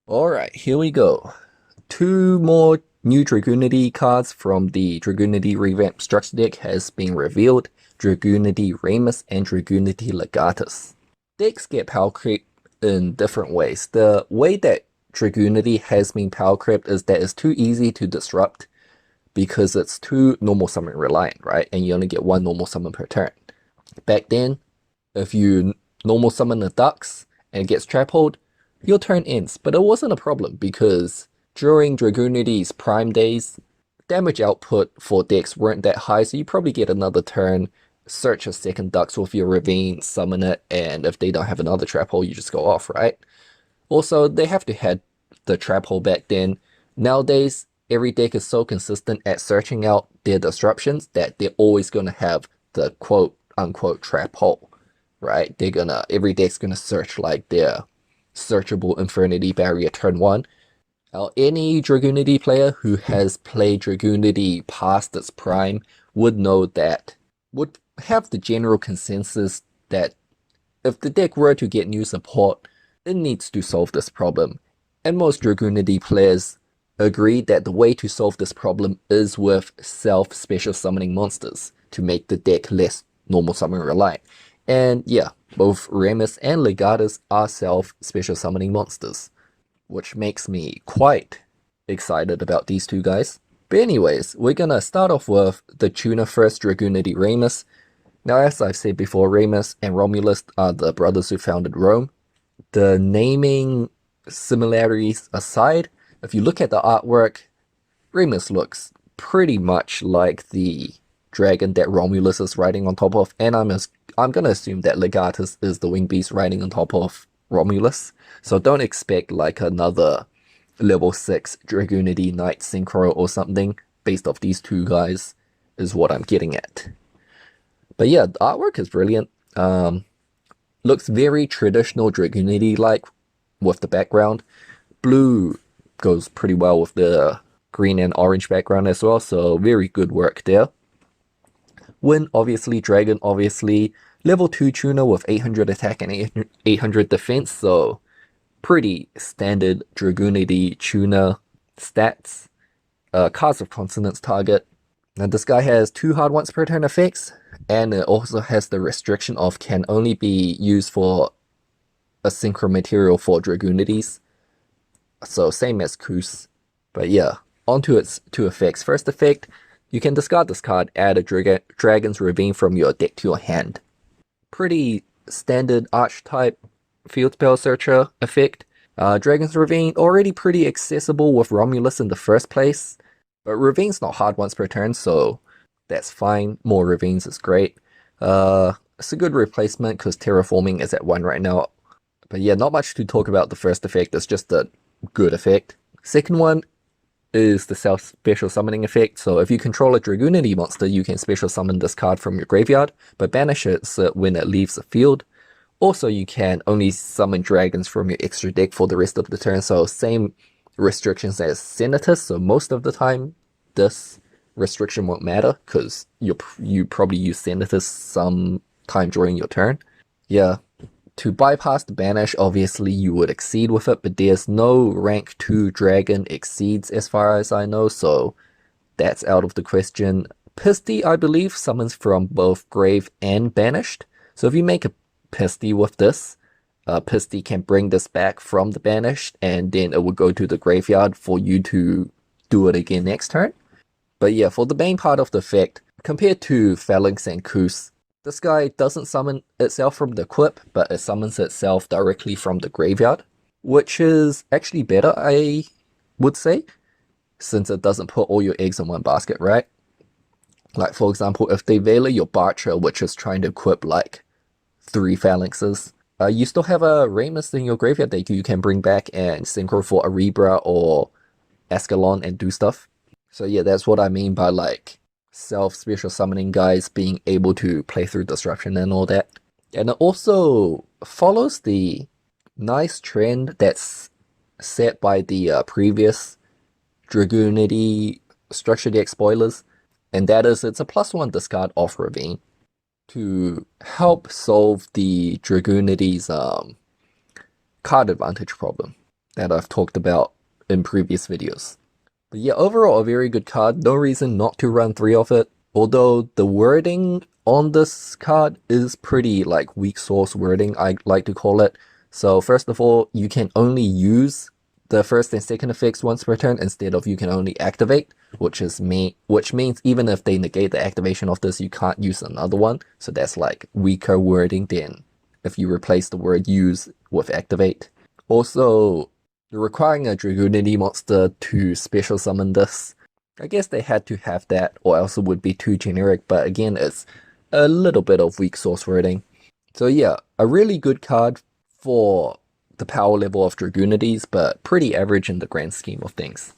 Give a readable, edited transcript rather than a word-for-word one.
Alright, here we go. Two more new Dragunity cards from the Dragunity Revamp Structure deck has been revealed. Dragunity Remus and Dragunity Legatus. Decks get power creep in different ways. The way that Dragunity has been power crept is that it's too easy to disrupt because it's too normal summon reliant, right? And you only get one normal summon per turn. Back then, if you normal summon the ducks and it gets trap hold, your turn ends. But it wasn't a problem because during Dragunity's prime days, damage output for decks weren't that high, so you probably get another turn, search a second ducks with your ravine, summon it, and if they don't have another trap hole, you just go off, right? Also, they have to have the trap hole back then. Nowadays, every deck is so consistent at searching out their disruptions that they're always going to have the quote unquote trap hole, right? Every deck's gonna search like their searchable Infernity Barrier turn one. Now, any Dragunity player who has played Dragunity past its prime would have the general consensus that if the deck were to get new support, it needs to solve this problem. And most Dragunity players agree that the way to solve this problem is with self-special summoning monsters to make the deck less normal summon reliant. And yeah, both Remus and Legatus are self-special summoning monsters, which makes me quite excited about these two guys. But anyways, we're gonna start off with the tuner first, Dragunity Remus. Now, as I've said before, Remus and Romulus are the brothers who founded Rome. The naming similarities aside, if you look at the artwork, Remus looks pretty much like the dragon that Romulus is riding on top of, and I'm gonna assume that Legatus is the wing beast riding on top of Romulus. So don't expect like another level 6 Dragunity Knight Synchro or something based off these two guys is what I'm getting at. But yeah, the artwork is brilliant. Looks very traditional Dragunity-like with the background. Blue goes pretty well with the green and orange background as well, so very good work there. Wind, obviously, Dragon, obviously, level 2 tuner with 800 attack and 800 defense, so pretty standard Dragunity tuner stats. Cards of Consonance target. Now this guy has 2 hard once per turn effects, and it also has the restriction of can only be used for a synchro material for Dragunities. So same as Kus. But yeah, onto its 2 effects. First effect, you can discard this card, add a Dragon's Ravine from your deck to your hand. Pretty standard archetype field spell searcher effect. Dragon's Ravine, already pretty accessible with Romulus in the first place, but Ravine's not hard once per turn, so that's fine. More Ravines is great. It's a good replacement because Terraforming is at 1 right now. But yeah, not much to talk about the first effect, it's just a good effect. Second one is the self-special summoning effect, so if you control a Dragunity monster, you can special summon this card from your graveyard, but banish it when it leaves the field. Also, you can only summon dragons from your extra deck for the rest of the turn, so same restrictions as Senatus, so most of the time this restriction won't matter because you probably use Senatus sometime during your turn. Yeah, to bypass the banish, obviously you would exceed with it, but there's no rank 2 dragon exceeds as far as I know, so that's out of the question. Pisty, I believe, summons from both grave and banished, so if you make a Pisty with this, Pisty can bring this back from the banished, and then it will go to the graveyard for you to do it again next turn. But yeah, for the main part of the effect, compared to Phalanx and Kus, this guy doesn't summon itself from the equip, but it summons itself directly from the graveyard, which is actually better, I would say, since it doesn't put all your eggs in one basket, right? Like, for example, if they Vela your Barcher, which is trying to equip like 3 Phalanxes, you still have a Remus in your graveyard that you can bring back and synchro for Arebra or Ascalon and do stuff. So yeah, that's what I mean by like self-special summoning guys being able to play through Disruption and all that. And it also follows the nice trend that's set by the previous Dragunity Structure Deck spoilers, and that is it's a +1 discard off Ravine to help solve the Dragunity's card advantage problem. that I've talked about in previous videos. But yeah, overall a very good card. No reason not to run 3 of it. Although the wording on this card is pretty like weak source wording, I like to call it. So first of all, you can only use the first and second effects once per turn instead of you can only activate, which means even if they negate the activation of this, you can't use another one. So that's like weaker wording than if you replace the word use with activate. Also, requiring a Dragunity monster to special summon this, I guess they had to have that or else it would be too generic, but again, it's a little bit of weak source wording. So yeah, a really good card for the power level of Dragunities, but pretty average in the grand scheme of things.